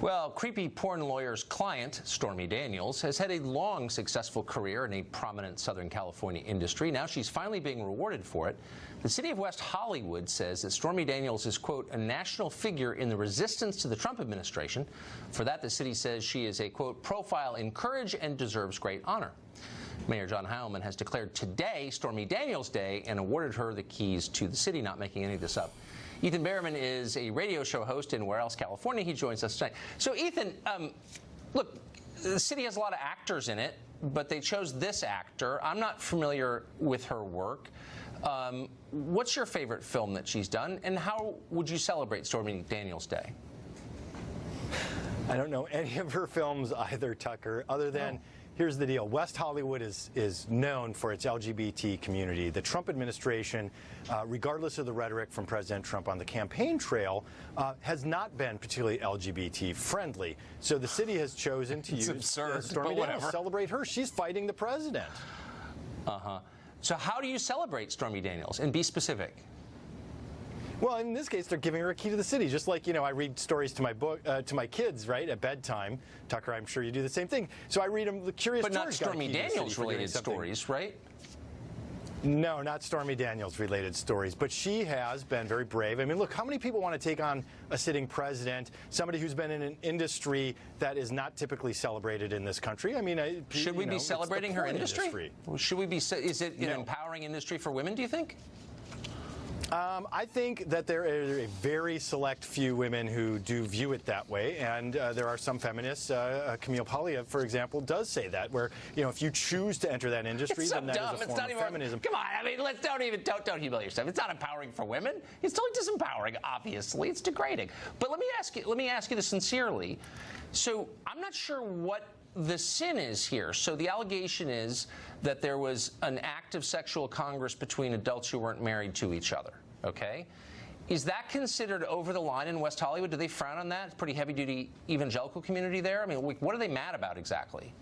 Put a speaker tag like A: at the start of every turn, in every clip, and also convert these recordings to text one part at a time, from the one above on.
A: Well, creepy porn lawyer's client, Stormy Daniels, has had a long, successful career in a prominent Southern California industry. Now she's finally being rewarded for it. The city of West Hollywood says that Stormy Daniels is, quote, a national figure in the resistance to the Trump administration. For that, the city says she is a, quote, profile in courage and deserves great honor. Mayor John Heilman has declared today Stormy Daniels Day and awarded her the keys to the city, not making any of this up. Ethan Behrman is a radio show host in Where Else, California. He joins us tonight. So, Ethan, look, the city has a lot of actors in it, but they chose this actor. I'm not familiar with her work. What's your favorite film that she's done, and how would you celebrate Stormy Daniels Day?
B: I don't know any of her films either, Tucker, other than... Here's the deal. West Hollywood is known for its LGBT community. The Trump administration, regardless of the rhetoric from President Trump on the campaign trail, has not been particularly LGBT friendly. So the city has chosen to use Stormy Daniels to celebrate her. She's fighting the president.
A: So how do you celebrate Stormy Daniels? And be specific.
B: Well, in this case, they're giving her a key to the city. Just like, you know, I read stories to my kids, right, at bedtime. Tucker, I'm sure you do the same thing. So I read them the Curious George.
A: But not Stormy Daniels related stories, right?
B: No, not Stormy Daniels related stories. But she has been very brave. I mean, look, how many people want to take on a sitting president, somebody who's been in an industry that is not typically celebrated in this country? I mean,
A: should we be celebrating her industry? Should we be? Is it an empowering industry for women, do you think?
B: I think that there are a very select few women who do view it that way, and there are some feminists. Camille Paglia, for example, does say that, where, you know, if you choose to enter that industry, then that is a form of feminism.
A: Come on, I mean, don't humiliate yourself. It's not empowering for women. It's totally disempowering. Obviously, it's degrading. But let me ask you this sincerely. So I'm not sure what the sin is here. So the allegation is that there was an act of sexual congress between adults who weren't married to each other, okay? Is that considered over the line in West Hollywood? Do they frown on that? It's a pretty heavy-duty evangelical community there. I mean, what are they mad about exactly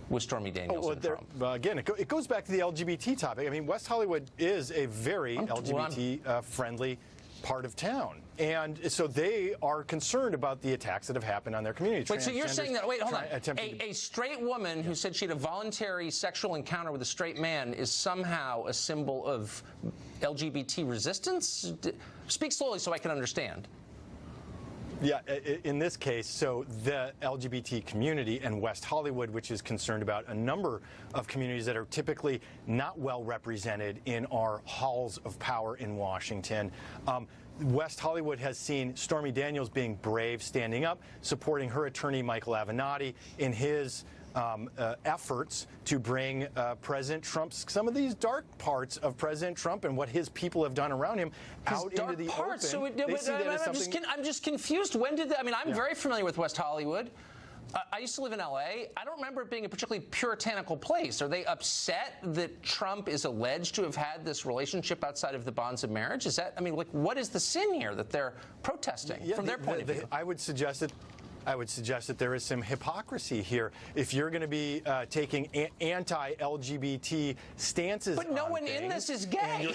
A: with Stormy Daniels and Trump?
B: Again, it goes back to the LGBT topic. I mean, West Hollywood is a very LGBT-friendly part of town. And so they are concerned about the attacks that have happened on their community.
A: Wait, so you're saying that, wait, hold on. A straight woman who said she had a voluntary sexual encounter with a straight man is somehow a symbol of LGBT resistance? Speak slowly so I can understand.
B: Yeah, in this case, so the LGBT community and West Hollywood, which is concerned about a number of communities that are typically not well represented in our halls of power in Washington. West Hollywood has seen Stormy Daniels being brave, standing up, supporting her attorney, Michael Avenatti, in his efforts to bring President Trump's, some of these dark parts of President Trump and what his people have done around him out into the open. So
A: I'm just confused. When did that? I mean, I'm very familiar with West Hollywood. I used to live in L.A. I don't remember it being a particularly puritanical place. Are they upset that Trump is alleged to have had this relationship outside of the bonds of marriage? Is that, I mean, like, what is the sin here that they're protesting from their point of view?
B: I would suggest that there is some hypocrisy here. If you're going to be taking anti-LGBT stances,
A: but no one in this is gay.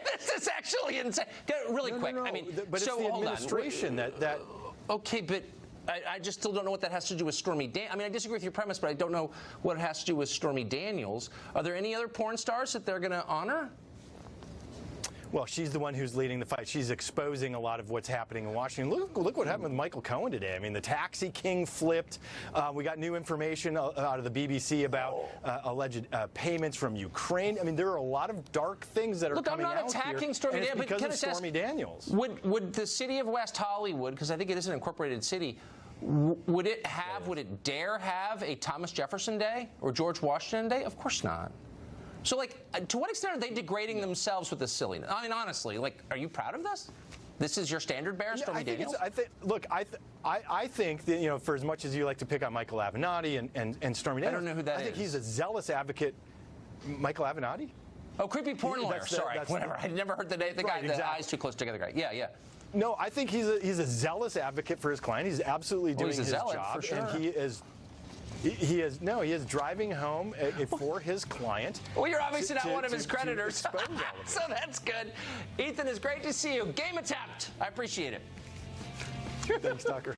A: This is actually insane. Really quick. I mean,
B: but it's the administration that.
A: Okay, but I just still don't know what that has to do with Stormy Daniels. I mean, I disagree with your premise, but I don't know what it has to do with Stormy Daniels. Are there any other porn stars that they're going to honor?
B: Well, she's the one who's leading the fight. She's exposing a lot of what's happening in Washington. Look what happened with Michael Cohen today. I mean, the taxi king flipped. We got new information out of the BBC about alleged payments from Ukraine. I mean, there are a lot of dark things that are coming out here.
A: Look, I'm not attacking Stormy Daniels,
B: but because of Stormy Daniels.
A: Would the city of West Hollywood, because I think it is an incorporated city, would it dare have a Thomas Jefferson Day or George Washington Day? Of course not. So, like, to what extent are they degrading themselves with this silliness? I mean, honestly, like, are you proud of this? This is your standard bearer, Stormy Daniels?
B: I think that, you know, for as much as you like to pick on Michael Avenatti and Stormy Daniels,
A: I don't know who that is.
B: I think he's a zealous advocate. Michael Avenatti?
A: Oh, creepy porn lawyer. Sorry, whatever. I never heard the name. The guy, the eyes too close together guy. Yeah.
B: No, I think he's a zealous advocate for his client. He's absolutely doing his job,
A: for sure.
B: And he is driving home for his client.
A: Well, you're obviously not one of his creditors. So that's good. Ethan, it's great to see you. Game attempt. I appreciate it.
B: Thanks, Tucker.